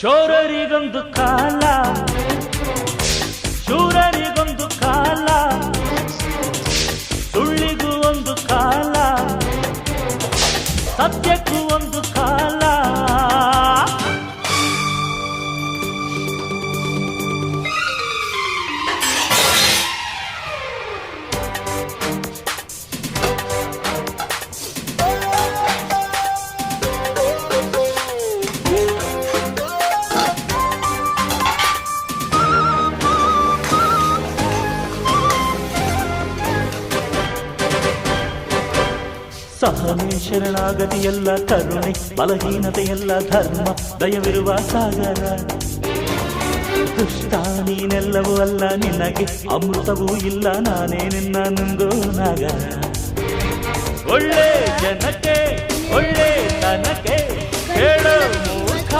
ಶೋರರಿಗೊಂದು ಕಾಲ, ಶೂರರಿಗೊಂದು ಕಾಲ, ಸುಳ್ಳಿಗೂ ಒಂದು ಕಾಲ, ಸತ್ಯಕ್ಕೂ ಒಂದು ಕಾಲ. ಸಹನೆ ಶರಣಾಗತಿಯೆಲ್ಲ ಕರುಣೆ, ಬಲಹೀನತೆಯೆಲ್ಲ ಧರ್ಮ, ದಯವಿರುವ ಸಾಗರ. ದುಷ್ಟ ನೀನೆಲ್ಲವೂ ಅಲ್ಲ, ನಿನಗೆ ಅಮೃತವೂ ಇಲ್ಲ, ನಾನೇ ನಿನ್ನ ನುಂಗೋ ನಾಗರ. ಒಳ್ಳೆ ಜನಕ್ಕೆ ಒಳ್ಳೆ ತನಕ್ಕೆ ಹೇಳೋ ಮೂರ್ಖ